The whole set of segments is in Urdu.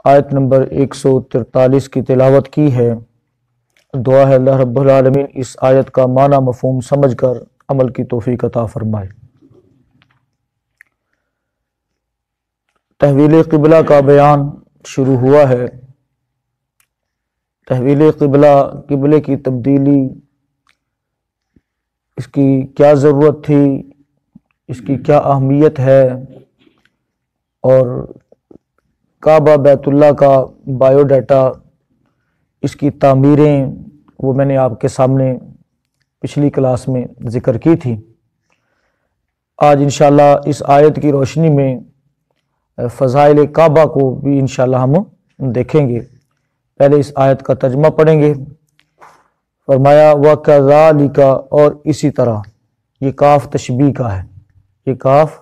آیت نمبر 143 کی تلاوت کی ہے۔ دعا ہے اللہ رب العالمین اس آیت کا معنی مفہوم سمجھ کر عمل کی توفیق عطا فرمائے۔ تحویل قبلہ کا بیان شروع ہوا ہے۔ تحویل قبلہ، قبلے کی تبدیلی، اس کی کیا ضرورت تھی، اس کی کیا اہمیت ہے، اور کعبہ بیت اللہ کا بایو ڈیٹا، اس کی تعمیریں، وہ میں نے آپ کے سامنے پچھلی کلاس میں ذکر کی تھی۔ آج انشاءاللہ اس آیت کی روشنی میں فضائل کعبہ کو بھی انشاءاللہ ہم دیکھیں گے۔ پہلے اس آیت کا ترجمہ پڑھیں گے۔ فرمایا وَكَذَلِكَ، اور اسی طرح، یہ کاف تشبیہ کا ہے، یہ کاف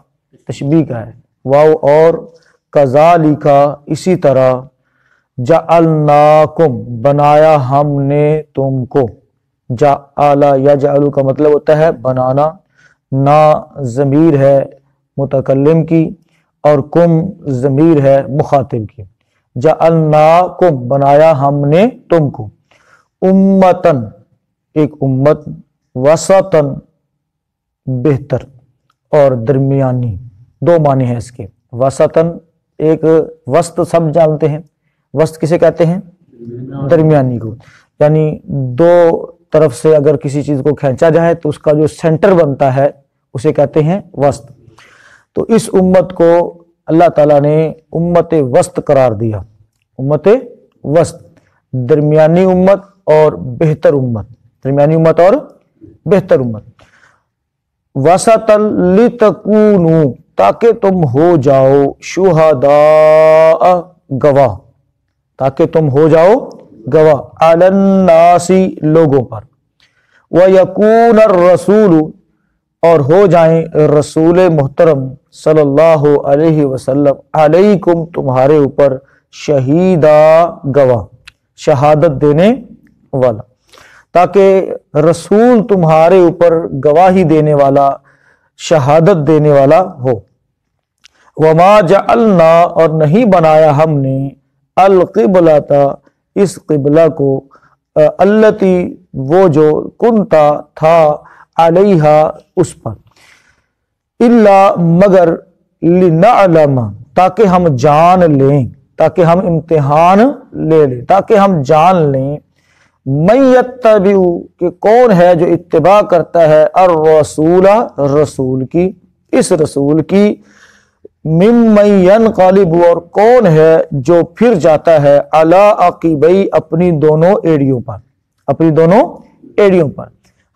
تشبیہ کا ہے، واو اور کذالک، اسی طرح، جعلناکم، بنایا ہم نے تم کو، جعل یجعل کا مطلب ہوتا ہے بنانا، نا ضمیر ہے متکلم کی اور کم ضمیر ہے مخاطب کی۔ جعلناکم، بنایا ہم نے تم کو، امتن، ایک امت، وسطن، بہتر اور درمیانی، دو معنی ہیں اس کے۔ وسطن، ایک وسط سب جانتے ہیں، وسط کسے کہتے ہیں؟ درمیانی کو، یعنی دو طرف سے اگر کسی چیز کو کھینچا جائے تو اس کا جو سینٹر بنتا ہے اسے کہتے ہیں وسط۔ تو اس امت کو اللہ تعالیٰ نے امت وسط قرار دیا، امت وسط، درمیانی امت اور بہتر امت، درمیانی امت اور بہتر امت۔ وسطً لتکونوا، تاکہ تم ہو جاؤ، شہداء، گواہ، تاکہ تم ہو جاؤ گواہ، علی الناس، لوگوں پر، ویکون الرسول، اور ہو جائیں رسول محترم صلی اللہ علیہ وسلم، علیکم، تمہارے اوپر، شہیدا، گواہ، شہادت دینے والا، تاکہ رسول تمہارے اوپر گواہی دینے والا، شہادت دینے والا ہو۔ وما جعلنا، اور نہیں بنایا ہم نے، القبلۃ، اس قبلہ کو، التی، وہ جو، کنتا، تھا، علیہا، اس پر، الا، مگر، لنعلم، تاکہ ہم جان لیں، تاکہ ہم امتحان لے لیں، تاکہ ہم جان لیں، من یتبع، کہ کون ہے جو اتباع کرتا ہے، الرسول، رسول کی، اس رسول کی، ممن ینقلب، اور کون ہے جو پھر جاتا ہے، علی عقبیہ، اپنی دونوں ایڑیوں پر، اپنی دونوں ایڑیوں پر۔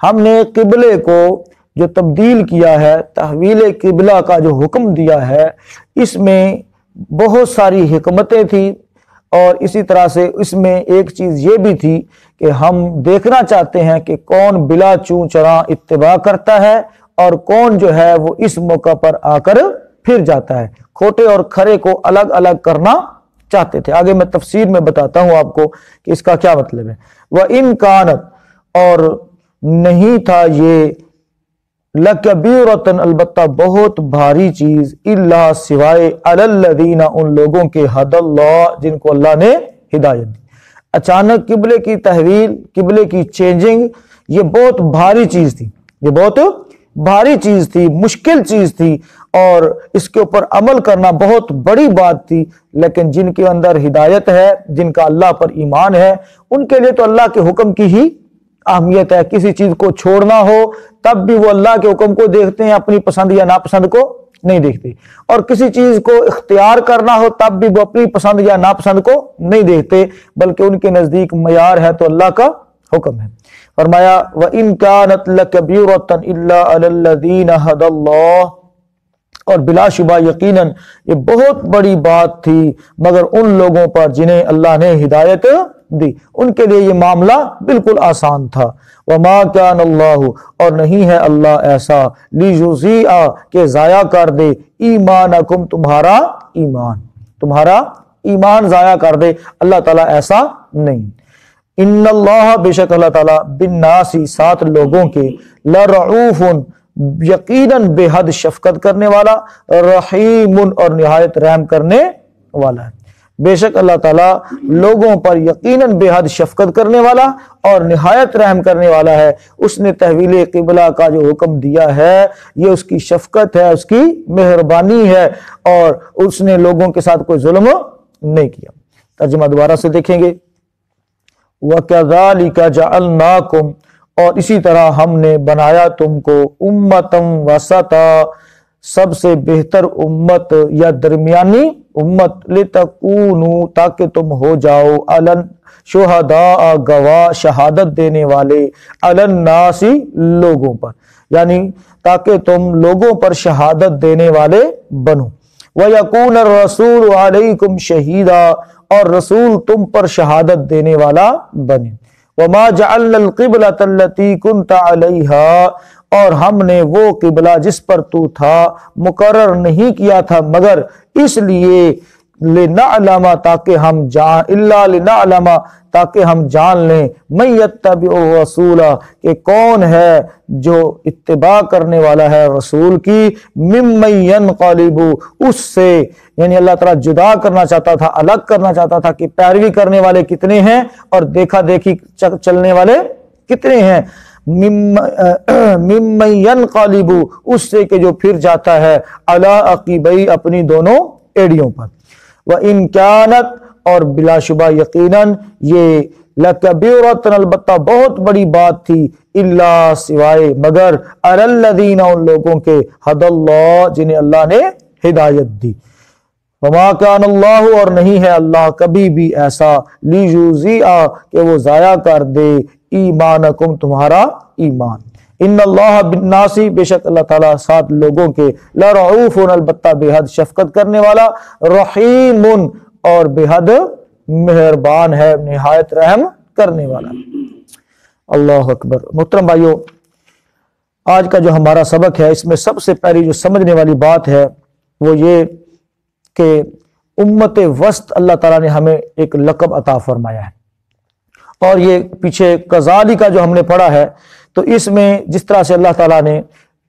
ہم نے قبلے کو جو تبدیل کیا ہے، تحویل قبلہ کا جو حکم دیا ہے، اس میں بہت ساری حکمتیں تھیں، اور اسی طرح سے اس میں ایک چیز یہ بھی تھی کہ ہم دیکھنا چاہتے ہیں کہ کون بلا چوں چراں اتباع کرتا ہے اور کون جو ہے وہ اس موقع پر آ کر پھر جاتا ہے۔ کھوٹے اور کھرے کو الگ الگ کرنا چاہتے تھے۔ آگے میں تفسیر میں بتاتا ہوں آپ کو کہ اس کا کیا مطلب ہے۔ وَإِن كَانَتْ، اور نہیں تھا یہ، لَكَبِيرَةً، البتہ بہت بھاری چیز، إِلَّا، سوائے، عَلَى الَّذِينَ، ان لوگوں کے، ہدى اللہ، جن کو اللہ نے ہدایت دی۔ اچانک قبلے کی تحویل، قبلے کی چینجنگ، یہ بہت بھاری چیز تھی، یہ بہت بھاری چیز تھی، مشکل چیز تھی، اور اس کے اوپر عمل کرنا بہت بڑی بات تھی، لیکن جن کے اندر ہدایت ہے، جن کا اللہ پر ایمان ہے، ان کے لیے تو اللہ کے حکم کی ہی اہمیت ہے۔ کسی چیز کو چھوڑنا ہو تب بھی وہ اللہ کے حکم کو دیکھتے ہیں، اپنی پسند یا ناپسند کو نہیں دیکھتے، اور کسی چیز کو اختیار کرنا ہو تب بھی وہ اپنی پسند یا ناپسند کو نہیں دیکھتے، بلکہ ان کے نزدیک معیار ہے تو اللہ کا حکم ہے۔ فرمایا وَإِن كَانَتْ لَكَبِيرَةً إِلَّا عَلَى الَّذِينَ هَدَى اللَّهُ، اور بلا شبہ یقیناً یہ بہت بڑی بات تھی مگر ان لوگوں پر جنہیں اللہ نے ہدایت دی، ان کے لیے یہ معاملہ بالکل آسان تھا۔ وَمَا كَانَ اللَّهُ، اور نہیں ہے اللہ ایسا، لِيُضِيعَ، کہ ضائع کر دے، ایمانکم، تمہارا ایمان، تمہارا ایمان ضائع کر دے، اللہ تعالیٰ ایسا نہیں۔ ان اللہ، بے شک اللہ تعالیٰ، بالناس، ساتھ لوگوں کے، لرعوف، یقیناً بے حد شفقت کرنے والا، رحیم، اور نہایت رحم کرنے والا ہے۔ بے شک اللہ تعالیٰ لوگوں پر یقیناً بے حد شفقت کرنے والا اور نہایت رحم کرنے والا ہے۔ اس نے تحویل قبلہ کا جو حکم دیا ہے یہ اس کی شفقت ہے، اس کی مہربانی ہے، اور اس نے لوگوں کے ساتھ کوئی ظلم نہیں کیا۔ ترجمہ دوبارہ سے دیکھیں گے، وَكَذَلِكَ جَعَلْنَاكُمْ، اور اسی طرح ہم نے بنایا تم کو امتم وسطا، سب سے بہتر امت یا درمیانی امت، لِتَكُونُوا، تاکہ تم ہو جاؤ، شہداء، گواہ، شہادت دینے والے، علی الناس، لوگوں پر، یعنی تاکہ تم لوگوں پر شہادت دینے والے بنو، وَيَكُونَ الرَّسُولُ عَلَيْكُمْ شَهِيدًا، اور رسول تم پر شہادت دینے والا بنے، وَمَا جَعَلْنَا الْقِبْلَةَ الَّتِي كُنْتَ عَلَيْهَا، اور ہم نے وہ قبلہ جس پر تو تھا مقرر نہیں کیا تھا مگر اس لیے، لِنَعْلَمَ، تاکہ ہم تاکہ ہم جان لیں، مَن يَتَّبِعُ الرَّسُولَ، کہ کون ہے جو اتباع کرنے والا ہے رسول کی، مِمَّن يَنْقَلِبُ، اس سے، یعنی اللہ تعالیٰ جدا کرنا چاہتا تھا، الگ کرنا چاہتا تھا کہ پیروی کرنے والے کتنے ہیں اور دیکھا دیکھی چلنے والے کتنے ہیں، مِمَّن يَنْقَلِبُ، اس سے کہ جو پھر جاتا ہے، عَلَىٰ عَقِبَیْ، اپنی دونوں ایڑیوں پر، وَإِن كَانَتْ، اور بلا شبہ یقیناً یہ، لَكَبِيرَةٌ، البتہ بہت بڑی بات تھی، إِلَّا، سوائے، مگر، عَلَى الَّذِينَ، ان لوگوں کے، هَدَى اللَّهُ، جنہیں اللہ نے ہدایت دی، وَمَا كَانَ اللَّهُ، اور نہیں ہے اللہ کبھی بھی ایسا، لِيُضِيعَ، کہ وہ ضائع کر دے، ایمانکم، تمہارا ایمان، ان اللہ بالناس، بے شک اللہ تعالیٰ ساتھ لوگوں کے، لرعوف، البتہ بے حد شفقت کرنے والا، رحیم، اور بے حد مہربان ہے، نہایت رحم کرنے والا۔ اللہ اکبر۔ محترم بھائیو، آج کا جو ہمارا سبق ہے اس میں سب سے پہلی جو سمجھنے والی بات ہے وہ یہ کہ امت وسط اللہ تعالیٰ نے ہمیں ایک لقب عطا فرمایا ہے، اور یہ پیچھے کذالک کا جو ہم نے پڑھا ہے تو اس میں جس طرح سے اللہ تعالیٰ نے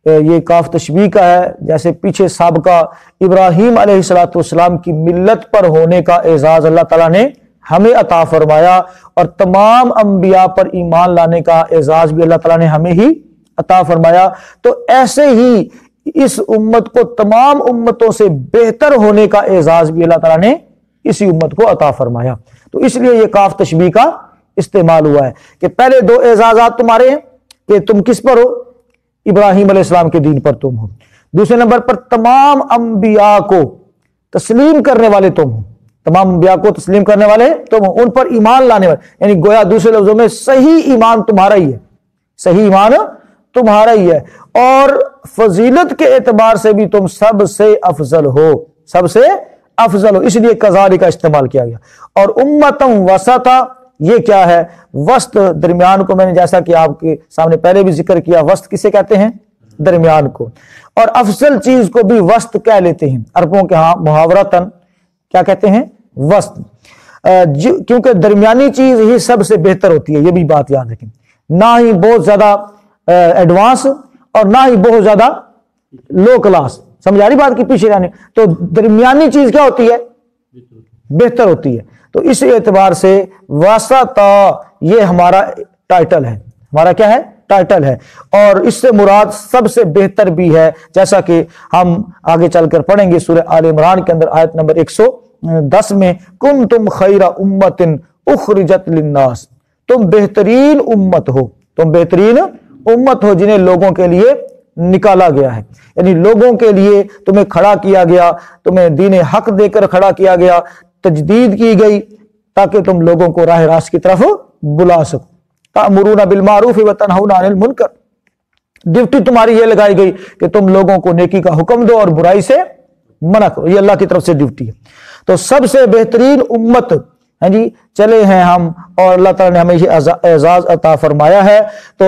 یہ کاف تشبیہ کا ہے، جیسے پیچھے سابقہ ابراہیم علیہ السلام کی ملت پر ہونے کا اعزاز اللہ تعالیٰ نے ہمیں عطا فرمایا، اور تمام انبیاء پر ایمان لانے کا اعزاز بھی اللہ تعالیٰ نے ہمیں ہی عطا فرمایا، تو ایسے ہی اس امت کو تمام امتوں سے بہتر ہونے کا اعزاز بھی اللہ تعالیٰ نے اسی امت کو عطا فرمایا۔ تو اس لیے یہ کاف تشبیہ کا استعمال ہوا ہے کہ پہلے دو اعزازات تمہارے ہیں کہ تم کس پر ہو، ابراہیم علیہ السلام کے دین پر تم ہو، دوسرے نمبر پر تمام انبیاء کو تسلیم کرنے والے تم ہو، تمام انبیاء کو تسلیم کرنے والے تم ہو، ان پر ایمان لانے والے، یعنی گویا دوسرے لفظوں میں صحیح ایمان تمہارا ہی ہے، صحیح ایمان تمہارا ہی ہے، اور فضیلت کے اعتبار سے بھی تم سب سے افضل ہو، سب سے افضل ہو، اس لیے کذالک کا استعمال کیا گیا۔ اور امتم وسطا، یہ کیا ہے؟ وسط، درمیان کو میں نے جیسا کہ آپ کے سامنے پہلے بھی ذکر کیا، وسط کسے کہتے ہیں؟ درمیان کو، اور افضل چیز کو بھی وسط کہہ لیتے ہیں، عربوں کے ہاں محاورتاً کیا کہتے ہیں؟ وسط، کیونکہ درمیانی چیز ہی سب سے بہتر ہوتی ہے، یہ بھی بات یاد رکھیں، نہ ہی بہت زیادہ ایڈوانس اور نہ ہی بہت زیادہ لو کلاس، سمجھ آ رہی بات کی پیچھے جانے، تو درمیانی چیز کیا ہوتی ہے؟ بہتر ہوتی ہے۔ تو اس اعتبار سے وسطا یہ ہمارا ٹائٹل ہے، ہمارا کیا ہے؟ ٹائٹل ہے، اور اس سے مراد سب سے بہتر بھی ہے، جیسا کہ ہم آگے چل کر پڑھیں گے سورہ آل عمران کے اندر آیت نمبر 110 میں، کنتم خیر امت اخرجت للناس، تم بہترین امت ہو، تم بہترین امت ہو جنہیں لوگوں کے لیے نکالا گیا ہے، یعنی لوگوں کے لیے تمہیں کھڑا کیا گیا، تمہیں دین حق دے کر کھڑا کیا گیا، تجدید کی گئی تاکہ تم لوگوں کو راہ راست کی طرف بلا سکو، تأمرون بالمعروف وتنہون عن المنکر، ڈیوٹی تمہاری یہ لگائی گئی کہ تم لوگوں کو نیکی کا حکم دو اور برائی سے منع کرو، یہ اللہ کی طرف سے ڈیوٹی ہے۔ تو سب سے بہترین امت ہیں جی چلے ہیں ہم، اور اللہ تعالیٰ نے ہمیں یہ اعزاز عطا فرمایا ہے۔ تو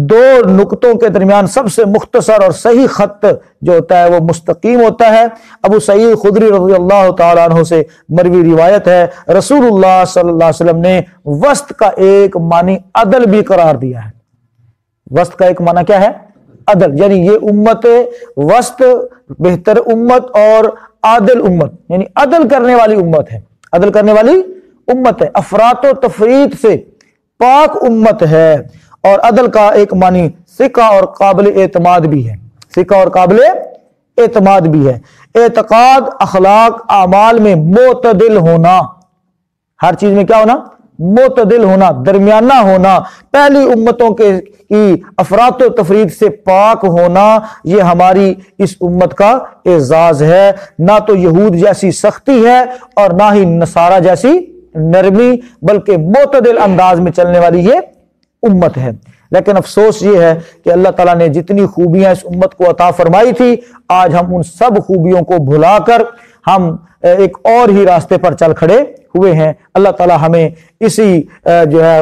دو نقطوں کے درمیان سب سے مختصر اور صحیح خط جو ہوتا ہے وہ مستقیم ہوتا ہے۔ ابو سعید خدری رضی اللہ تعالیٰ عنہ سے مروی روایت ہے، رسول اللہ صلی اللہ علیہ وسلم نے وسط کا ایک معنی عدل بھی قرار دیا ہے۔ وسط کا ایک معنی کیا ہے؟ عدل، یعنی یہ امت وسط، بہتر امت اور عادل امت، یعنی عدل کرنے والی امت ہے، عدل کرنے والی امت ہے، افراط و تفریط سے پاک امت ہے۔ اور عدل کا ایک معنی ثقہ اور قابل اعتماد بھی ہے، ثقہ اور قابل اعتماد بھی ہے۔ اعتقاد، اخلاق، اعمال میں معتدل ہونا، ہر چیز میں کیا ہونا؟ معتدل ہونا، درمیانہ ہونا، پہلی امتوں کی افراط و تفریط سے پاک ہونا، یہ ہماری اس امت کا اعزاز ہے۔ نہ تو یہود جیسی سختی ہے اور نہ ہی نصارہ جیسی نرمی، بلکہ معتدل انداز میں چلنے والی یہ امت ہے۔ لیکن افسوس یہ ہے کہ اللہ تعالیٰ نے جتنی خوبیاں اس امت کو عطا فرمائی تھی، آج ہم ان سب خوبیوں کو بھلا کر ہم ایک اور ہی راستے پر چل کھڑے ہوئے ہیں۔ اللہ تعالیٰ ہمیں اسی جو ہے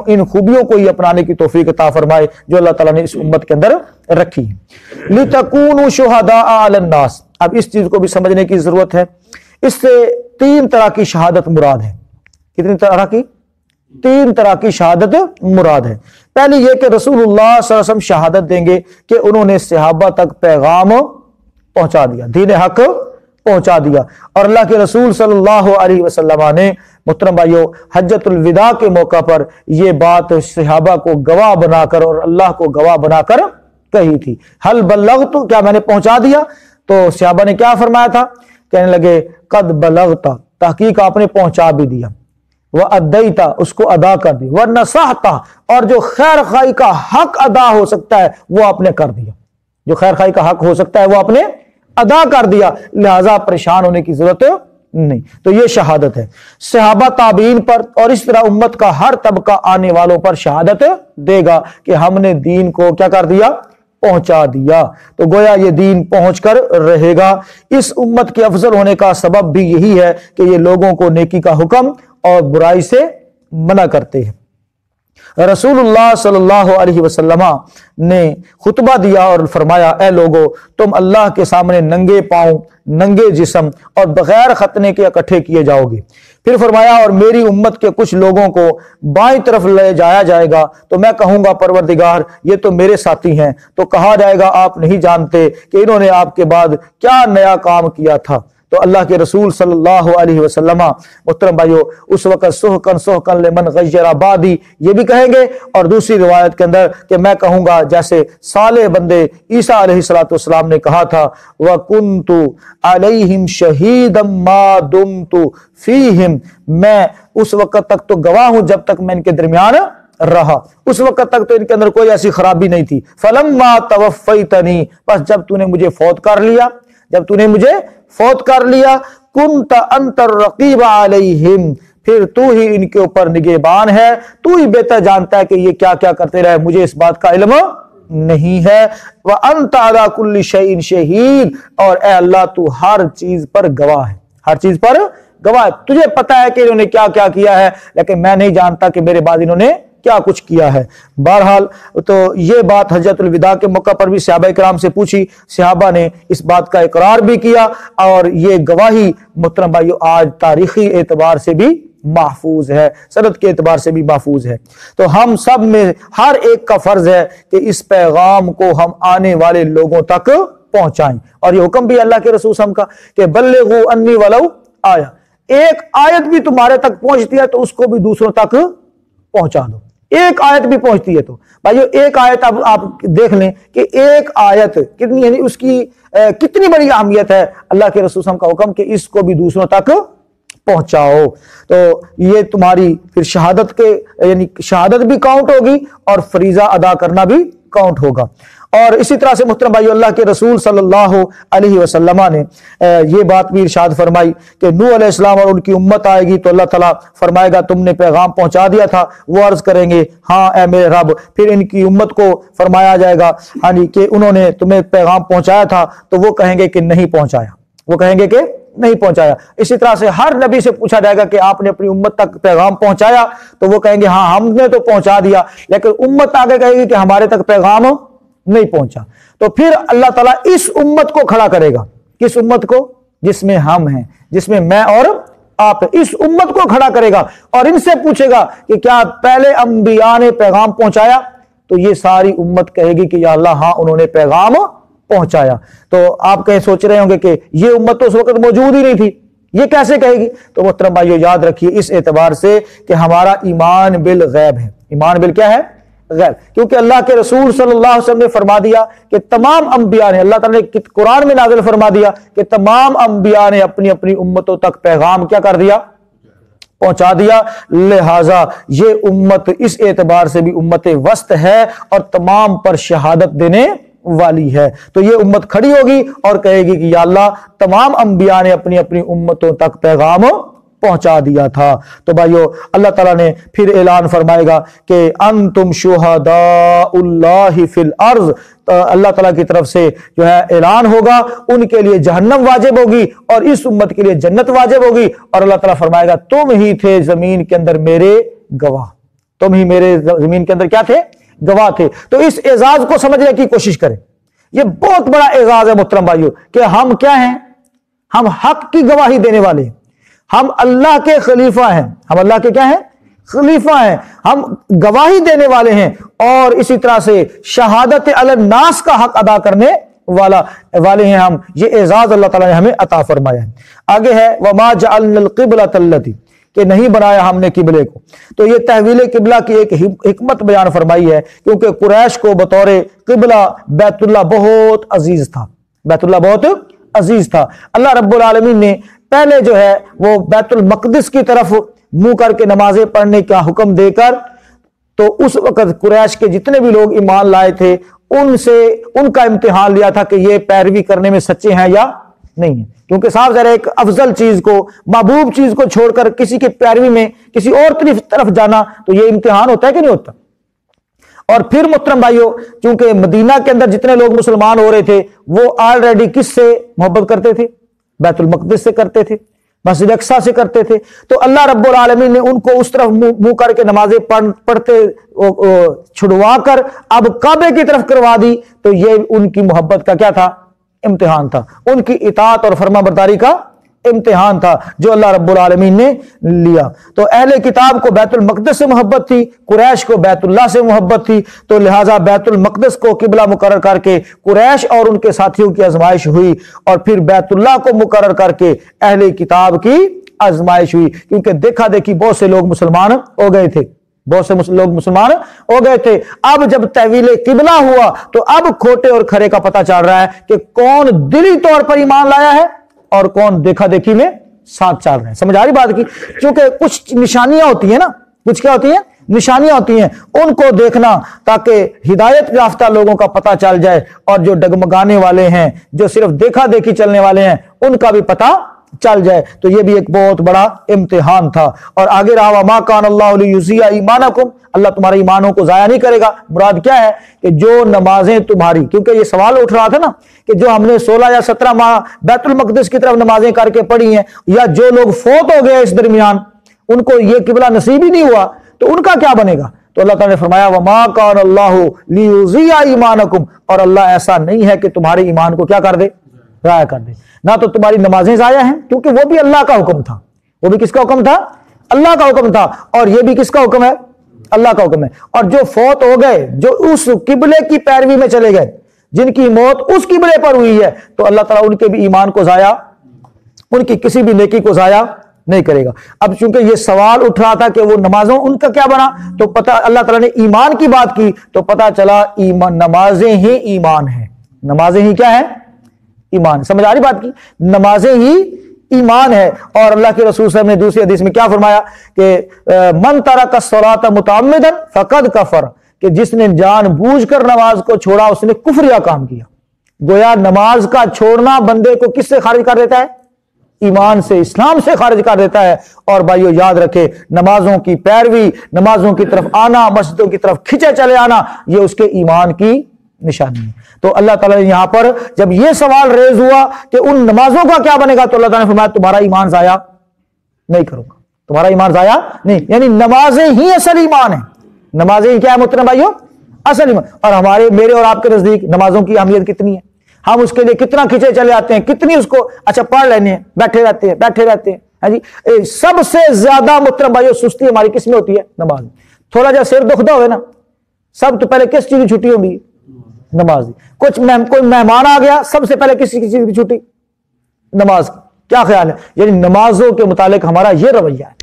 ان خوبیوں کو ہی اپنانے کی توفیق عطا فرمائے جو اللہ تعالیٰ نے اس امت کے اندر رکھی ہے۔ لِتَكُونُوا شُهَدَاءَ عَلَى النَّاسِ، اب اس چیز کو بھی سمجھنے کی ضرورت ہے۔ اس سے 3 طرح کی شہادت مراد ہے۔ کتنی طرح کی؟ 3 طرح کی شہادت مراد ہے۔ پہلی یہ کہ رسول اللہ صلی اللہ علیہ وسلم شہادت دیں گے کہ انہوں نے صحابہ تک پیغام پہنچا دیا، دین حق پہنچا دیا، اور اللہ کے رسول صلی اللہ علیہ وسلم نے محترم بھائیو حجۃ الوداع کے موقع پر یہ بات صحابہ کو گواہ بنا کر اور اللہ کو گواہ بنا کر کہی تھی۔ حل بلغت، کیا میں نے پہنچا دیا؟ تو صحابہ نے کیا فرمایا تھا؟ کہنے لگے قد بلغت، تحقیق آپ نے پہنچا بھی دیا، وَأَدَّيْتَ، اس کو ادا کر دیا، وَنَصَحْتَ، اور جو خیر خواہی کا حق ادا ہو سکتا ہے وہ آپ نے کر دیا، جو خیر خواہی کا حق ہو سکتا ہے وہ آپ نے ادا کر دیا، لہذا پریشان ہونے کی ضرورت نہیں۔ تو یہ شہادت ہے۔ صحابہ تابعین پر اور اس طرح امت کا ہر طبقہ آنے والوں پر شہادت دے گا کہ ہم نے دین کو کیا کر دیا؟ پہنچا دیا۔ تو گویا یہ دین پہنچ کر رہے گا۔ اس امت کے افضل ہونے کا سبب بھی یہی ہے کہ یہ لوگوں کو نیکی کا حکم اور برائی سے منع کرتے ہیں۔ رسول اللہ صلی اللہ علیہ وسلم نے خطبہ دیا اور فرمایا، اے لوگو، تم اللہ کے سامنے ننگے پاؤں، ننگے جسم اور بغیر ختنے کے اکٹھے کیے جاؤ گے۔ پھر فرمایا، اور میری امت کے کچھ لوگوں کو بائیں طرف لے جایا جائے گا تو میں کہوں گا پروردگار یہ تو میرے ساتھی ہیں، تو کہا جائے گا آپ نہیں جانتے کہ انہوں نے آپ کے بعد کیا نیا کام کیا تھا۔ تو اللہ کے رسول صلی اللہ علیہ وسلم محترم بھائیو اس وقت سحقن سحقن لمن غیر بعدی یہ بھی کہیں گے، اور دوسری روایت کے اندر کہ میں کہوں گا جیسے صالح بندے عیسیٰ علیہ السلام نے کہا تھا، وَكُنْتُ عَلَيْهِمْ شَهِيدًا مَا دُمْتُ فِيهِمْ، میں اس وقت تک تو گواہ ہوں جب تک میں ان کے درمیان رہا، اس وقت تک تو ان کے اندر کوئی ایسی خرابی نہیں تھی۔ فَلَمَّا تَوَفَّيْتَنِي، بس جب تو نے مجھے فوت کر لیا، جب تو نے مجھے فوت کر لیا، کنت انت الرقیب علیہم، پھر تو ہی ان کے اوپر نگہبان ہے، تو ہی بہتر جانتا ہے کہ یہ کیا کیا کرتے رہے، مجھے اس بات کا علم نہیں ہے۔ وانت علی کل شیء شہید، اور اے اللہ تو ہر چیز پر گواہ ہے، ہر چیز پر گواہ ہے، تجھے پتا ہے کہ انہوں نے کیا کیا کیا ہے، لیکن میں نہیں جانتا کہ میرے بعد انہوں نے کیا کچھ کیا ہے۔ بہرحال تو یہ بات حجۃ الوداع کے موقع پر بھی صحابہ کرام سے پوچھی، صحابہ نے اس بات کا اقرار بھی کیا، اور یہ گواہی محترم بھائیو آج تاریخی اعتبار سے بھی محفوظ ہے، سند کے اعتبار سے بھی محفوظ ہے۔ تو ہم سب میں ہر ایک کا فرض ہے کہ اس پیغام کو ہم آنے والے لوگوں تک پہنچائیں، اور یہ حکم بھی اللہ کے رسول صلی اللہ علیہ وسلم کا کہ بلغوا انی ولو آیا، ایک آیت بھی تمہارے تک پہنچتی ہے تو اس کو بھی دوسروں تک پہنچا دو۔ ایک آیت بھی پہنچتی ہے تو بھائیو ایک آیت، اب آپ دیکھ لیں کہ ایک آیت کتنی، یعنی اس کی کتنی بڑی اہمیت ہے۔ اللہ کے رسول صلی اللہ علیہ وسلم کا حکم کہ اس کو بھی دوسروں تک پہنچاؤ، تو یہ تمہاری پھر شہادت کے یعنی شہادت بھی کاؤنٹ ہوگی اور فریضہ ادا کرنا بھی کاؤنٹ ہوگا۔ اور اسی طرح سے محترم بھائی اللہ کے رسول صلی اللہ علیہ وسلم نے یہ بات بھی ارشاد فرمائی کہ نوح علیہ السلام اور ان کی امت آئے گی تو اللہ تعالیٰ فرمائے گا تم نے پیغام پہنچا دیا تھا، وہ عرض کریں گے ہاں اے میرے رب، پھر ان کی امت کو فرمایا جائے گا ہاں جی کہ انہوں نے تمہیں پیغام پہنچایا تھا، تو وہ کہیں گے کہ نہیں پہنچایا، وہ کہیں گے کہ نہیں پہنچایا۔ اسی طرح سے ہر نبی سے پوچھا جائے گا کہ آپ نے اپنی امت تک پیغام پہنچایا، تو وہ کہیں گے ہاں ہم نے تو پہنچا دیا، لیکن امت آگے کہے گی کہ ہمارے تک پیغام نہیں پہنچا۔ تو پھر اللہ تعالیٰ اس امت کو کھڑا کرے گا، کس امت کو؟ جس میں ہم ہیں، جس میں میں اور آپ، اس امت کو کھڑا کرے گا اور ان سے پوچھے گا کہ کیا پہلے انبیاء نے پیغام پہنچایا؟ تو یہ ساری امت کہے گی کہ یا اللہ ہاں انہوں نے پیغام پہنچایا۔ تو آپ کہیں سوچ رہے ہوں گے کہ یہ امت تو اس وقت موجود ہی نہیں تھی، یہ کیسے کہے گی؟ تو محترم بھائیو یاد رکھیے اس اعتبار سے کہ ہمارا ایمان بالغیب ہے. ایمان بال کیا ہے؟ غیب. کیونکہ اللہ کے رسول صلی اللہ علیہ وسلم نے فرما دیا کہ تمام انبیاء نے، اللہ تعالیٰ نے قرآن میں نازل فرما دیا کہ تمام انبیاء نے اپنی اپنی امتوں تک پیغام کیا کر دیا؟ پہنچا دیا. لہذا یہ امت اس اعتبار سے بھی امت وسط ہے اور تمام پر شہادت دینے والی ہے. تو یہ امت کھڑی ہوگی اور کہے گی کہ یا اللہ تمام انبیاء نے اپنی اپنی امتوں تک پیغام پہنچا دیا تھا. تو بھائیو اللہ تعالیٰ نے پھر اعلان فرمائے گا کہ انتم شہداء اللہ فی الارض. اللہ تعالیٰ کی طرف سے جو ہے اعلان ہوگا، ان کے لیے جہنم واجب ہوگی اور اس امت کے لیے جنت واجب ہوگی. اور اللہ تعالیٰ فرمائے گا تم ہی تھے زمین کے اندر میرے گواہ، تم ہی میرے زمین کے اندر کیا تھے؟ گواہ تھے. تو اس اعزاز کو سمجھنے کی کوشش کریں. یہ بہت بڑا اعزاز ہے محترم بھائیو کہ ہم کیا ہیں؟ ہم حق کی گواہی دینے والے ہیں. ہم اللہ کے خلیفہ ہیں. ہم اللہ کے کیا ہیں؟ خلیفہ ہیں. ہم گواہی دینے والے ہیں اور اسی طرح سے شہادت علی الناس کا حق ادا کرنے والے ہیں ہم. یہ اعزاز اللہ تعالیٰ نے ہمیں عطا فرمایا ہے. آگے ہے وما جعلنا القبلۃ التی، کہ نہیں بنایا ہم نے قبلے کو. تو یہ تحویل قبلہ کی ایک حکمت بیان فرمائی ہے کیونکہ قریش کو بطور قبلہ بیت اللہ بہت عزیز تھا. بیت اللہ بہت عزیز تھا. اللہ رب العالمین نے پہلے جو ہے وہ بیت المقدس کی طرف منہ کر کے نمازیں پڑھنے کا حکم دے کر، تو اس وقت قریش کے جتنے بھی لوگ ایمان لائے تھے ان کا امتحان لیا تھا کہ یہ پیروی کرنے میں سچے ہیں یا نہیں ہیں. کیونکہ صاحب ذرا ایک افضل چیز کو، محبوب چیز کو چھوڑ کر کسی کی پیروی میں کسی اور طرف جانا، تو یہ امتحان ہوتا ہے کہ نہیں ہوتا؟ اور پھر محترم بھائیو چونکہ مدینہ کے اندر جتنے لوگ مسلمان ہو رہے تھے وہ آلریڈی کس سے محبت کرتے تھے؟ بیت المقدس سے کرتے تھے، مسجد اقصی سے کرتے تھے. تو اللہ رب العالمین نے ان کو اس طرف منہ کر کے نمازیں پڑھتے چھڑوا کر اب کعبے کی طرف کروا دی. تو یہ ان کی محبت کا کیا تھا؟ امتحان تھا. ان کی اطاعت اور فرما برداری کا امتحان تھا جو اللہ رب العالمین نے لیا. تو اہل کتاب کو بیت المقدس سے محبت تھی، قریش کو بیت اللہ سے محبت تھی. تو لہٰذا بیت المقدس کو قبلہ مقرر کر کے قریش اور ان کے ساتھیوں کی آزمائش ہوئی، اور پھر بیت اللہ کو مقرر کر کے اہل کتاب کی آزمائش ہوئی. کیونکہ دیکھا دیکھی بہت سے لوگ مسلمان ہو گئے تھے، بہت سے لوگ مسلمان ہو گئے تھے. اب جب تحویل قبلہ ہوا تو اب کھوٹے اور کھرے کا پتہ چل رہا ہے کہ کون دلی طور پر ایمان لایا ہے اور کون دیکھا دیکھی میں ساتھ چل رہے ہیں. سمجھ آ رہی بات کی؟ کیونکہ کچھ نشانیاں ہوتی ہیں نا، کچھ کیا ہوتی ہیں؟ نشانیاں ہوتی ہیں. ان کو دیکھنا تاکہ ہدایت یافتہ لوگوں کا پتہ چل جائے، اور جو ڈگمگانے والے ہیں، جو صرف دیکھا دیکھی چلنے والے ہیں، ان کا بھی پتہ چل جائے. تو یہ بھی ایک بہت بڑا امتحان تھا. اور آگے رہا وما کان اللہ لیضیع ایمانکم، اللہ تمہارے ایمانوں کو ضائع نہیں کرے گا. مراد کیا ہے؟ کہ جو نمازیں تمہاری، کیونکہ یہ سوال اٹھ رہا تھا نا کہ جو ہم نے 16 یا 17 ماہ بیت المقدس کی طرف نمازیں کر کے پڑھی ہیں، یا جو لوگ فوت ہو گئے اس درمیان ان کو یہ قبلہ نصیب ہی نہیں ہوا، تو ان کا کیا بنے گا؟ تو اللہ تعالیٰ نے فرمایا وما کان اللہ لیضیع ایمانکم، اور اللہ ایسا نہیں ہے کہ تمہارے ایمان کو کیا کر دے؟ ضائع کر دے. نہ تو تمہاری نمازیں ضائع ہیں، کیونکہ وہ بھی اللہ کا حکم تھا. وہ بھی کس کا حکم تھا؟ اللہ کا حکم تھا. اور یہ بھی کس کا حکم ہے؟ اللہ کا حکم ہے. اور جو فوت ہو گئے، جو اس قبلے کی پیروی میں چلے گئے، جن کی موت اس قبلے پر ہوئی ہے، تو اللہ تعالیٰ ان کے بھی ایمان کو ضائع، ان کی کسی بھی نیکی کو ضائع نہیں کرے گا. اب چونکہ یہ سوال اٹھ رہا تھا کہ وہ نمازوں ان کا کیا بنا، تو پتہ اللہ تعالیٰ نے ایمان کی بات کی تو پتہ چلا ایمان، نمازیں ہی ایمان ہیں. نمازیں ہی کیا ہے؟ ایمان. سمجھ آ رہی بات کی؟ نمازیں ہی ایمان ہے. اور اللہ کے رسول صلی اللہ علیہ وسلم نے دوسری حدیث میں کیا فرمایا کہ من ترک الصلاۃ متعمدا فقد کفر، کہ جس نے جان بوجھ کر نماز کو چھوڑا اس نے کفریہ کام کیا. گویا نماز کا چھوڑنا بندے کو کس سے خارج کر دیتا ہے؟ ایمان سے، اسلام سے خارج کر دیتا ہے. اور بھائیو یاد رکھے نمازوں کی پیروی، نمازوں کی طرف آنا، مسجدوں کی طرف کھچے چلے آنا، یہ اس کے ایمان کی نشانی ہے. تو اللہ تعالیٰ نے یہاں پر جب یہ سوال ریز ہوا کہ ان نمازوں کا کیا بنے گا، تو اللہ تعالیٰ نے فرمایا تمہارا ایمان ضائع نہیں کروں گا، تمہارا ایمان ضائع نہیں. یعنی نمازیں ہی اصل ایمان ہیں. نمازیں ہی کیا ہے محترم بھائیو؟ اصل ایمان. اور میرے اور آپ کے نزدیک نمازوں کی اہمیت کتنی ہے؟ ہم اس کے لیے کتنا کھچے چلے آتے ہیں، کتنی اس کو اچھا پڑھ لینے ہیں، بیٹھے رہتے ہیں. ہاں جی، سب سے زیادہ محترم بھائیو سستی ہماری کس میں ہوتی ہے؟ نماز. تھوڑا جا سر دکھتا ہوئے نا، سب تو پہلے کس چیز کی چھٹی ہوگی؟ نماز. کوئی مہمان آ گیا، سب سے پہلے کسی چیز کی چھٹی؟ نماز کی. کیا خیال ہے؟ یعنی نمازوں کے متعلق ہمارا یہ رویہ ہے۔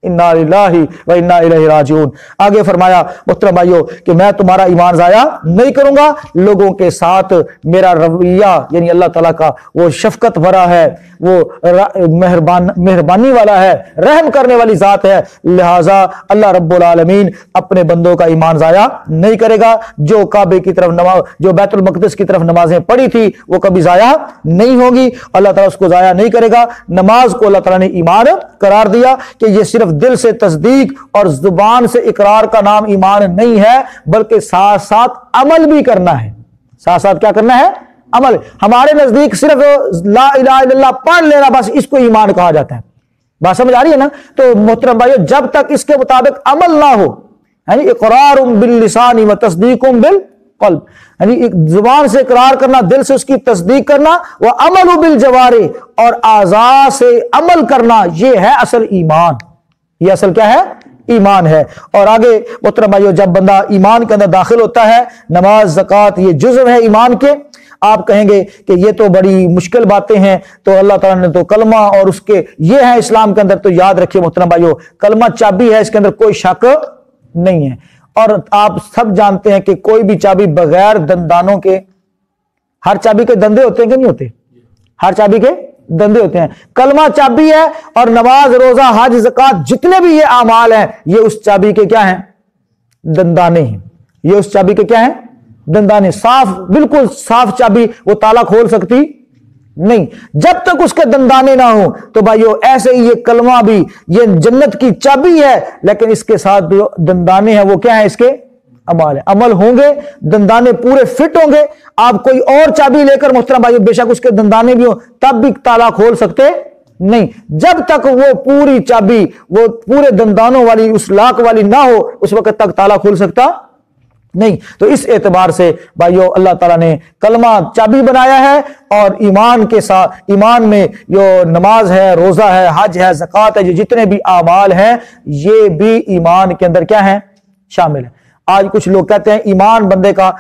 انا للہ و انا الیہ راجعون۔ آگے فرمایا محترم بھائیو کہ میں تمہارا ایمان ضائع نہیں کروں گا، لوگوں کے ساتھ میرا رویہ یعنی اللہ تعالیٰ کا وہ شفقت بھرا ہے، وہ مہربانی والا ہے، رحم کرنے والی ذات ہے، لہٰذا اللہ رب العالمین اپنے بندوں کا ایمان ضائع نہیں کرے گا۔ جو کعبے کی طرف جو بیت المقدس کی طرف نمازیں پڑھی تھی وہ کبھی ضائع نہیں ہوگی، اللہ تعالیٰ اس کو ضائع نہیں کرے گا۔ نماز کو اللہ تعالیٰ نے ایمان قرار دیا کہ یہ صرف دل سے تصدیق اور زبان سے اقرار کا نام ایمان نہیں ہے، بلکہ ساتھ ساتھ عمل بھی کرنا ہے۔ ساتھ ساتھ کیا کرنا ہے؟ عمل۔ ہمارے نزدیک صرف لا الہ الا اللہ پڑھ لینا بس اس کو ایمان کہا جاتا ہے۔ بات سمجھ آ رہی ہے نا؟ تو محترم بھائیو جب تک اس کے مطابق عمل نہ ہو، یعنی اقرار باللسان و تصدیق بالقلب، یعنی ایک زبان سے اقرار کرنا، دل سے اس کی تصدیق کرنا، وہ عمل بالجوارح اور اعضاء سے عمل کرنا، یہ ہے اصل ایمان۔ یہ اصل کیا ہے؟ ایمان ہے۔ اور آگے محترم بھائیو جب بندہ ایمان کے اندر داخل ہوتا ہے، نماز زکوٰۃ یہ جزو ہے ایمان کے۔ آپ کہیں گے کہ یہ تو بڑی مشکل باتیں ہیں، تو اللہ تعالیٰ نے تو کلمہ اور اس کے یہ ہے اسلام کے اندر، تو یاد رکھیے محترم بھائیو کلمہ چابی ہے، اس کے اندر کوئی شک نہیں ہے۔ اور آپ سب جانتے ہیں کہ کوئی بھی چابی بغیر دندانوں کے، ہر چابی کے دندے ہوتے ہیں کہ نہیں ہوتے؟ ہر چابی کے دندے ہوتے ہیں۔ کلمہ چابی ہے، اور نماز، روزہ، حج، زکوٰۃ جتنے بھی یہ اعمال ہیں یہ اس چابی کے کیا ہیں؟ دندانے ہیں۔ یہ اس چابی کے کیا ہیں؟ دندانے۔ صاف، بالکل صاف چابی وہ تالا کھول سکتی نہیں جب تک اس کے دندانے نہ ہوں۔ تو بھائیو ایسے ہی یہ کلمہ بھی یہ جنت کی چابی ہے، لیکن اس کے ساتھ جو دندانے ہیں وہ کیا ہیں؟ اس کے عمل ہے۔ عمل ہوں گے، دندانے پورے فٹ ہوں گے۔ آپ کوئی اور چابی لے کر محترم بھائیو بے شک اس کے دندانے بھی ہوں، تب بھی تالا کھول سکتے نہیں۔ جب تک وہ پوری چابی وہ پورے دندانوں والی اس لاک والی نہ ہو، اس وقت تک تالا کھول سکتا نہیں۔ تو اس اعتبار سے بھائیو اللہ تعالیٰ نے کلمہ چابی بنایا ہے، اور ایمان کے ساتھ ایمان میں جو نماز ہے، روزہ ہے، حج ہے، زکوٰۃ ہے، جو جتنے بھی اعمال ہیں یہ بھی ایمان کے اندر کیا ہیں؟ شامل ہے۔ آج کچھ لوگ کہتے ہیں ایمان بندے کا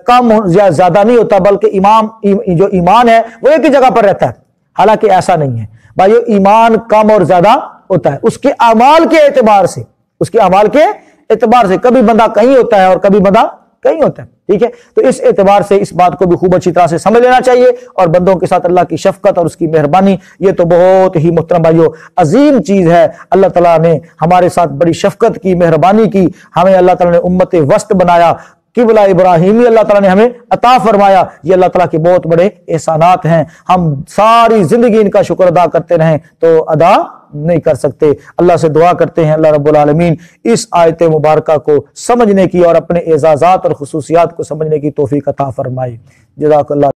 کم یا زیادہ نہیں ہوتا، بلکہ جو ایمان ہے وہ ایک ہی جگہ پر رہتا ہے، حالانکہ ایسا نہیں ہے بھائیو۔ ایمان کم اور زیادہ ہوتا ہے اس کے اعمال کے اعتبار سے، اس کے اعمال کے اعتبار سے کبھی بندہ کہیں ہوتا ہے اور کبھی بندہ کہیں ہوتا ہے، ٹھیک ہے؟ تو اس اعتبار سے اس بات کو بھی خوب اچھی طرح سے سمجھ لینا چاہیے، اور بندوں کے ساتھ اللہ کی شفقت اور اس کی مہربانی یہ تو بہت ہی محترم بھائیو عظیم چیز ہے۔ اللہ تعالیٰ نے ہمارے ساتھ بڑی شفقت کی، مہربانی کی، ہمیں اللہ تعالیٰ نے امت وسط بنایا، قبلہ ابراہیمی اللہ تعالیٰ نے ہمیں عطا فرمایا۔ یہ اللہ تعالیٰ کے بہت بڑے احسانات ہیں، ہم ساری زندگی ان کا شکر ادا کرتے رہیں تو ادا نہیں کر سکتے۔ اللہ سے دعا کرتے ہیں اللہ رب العالمین اس آیت مبارکہ کو سمجھنے کی اور اپنے اعزازات اور خصوصیات کو سمجھنے کی توفیق عطا فرمائے۔ جزاک اللہ۔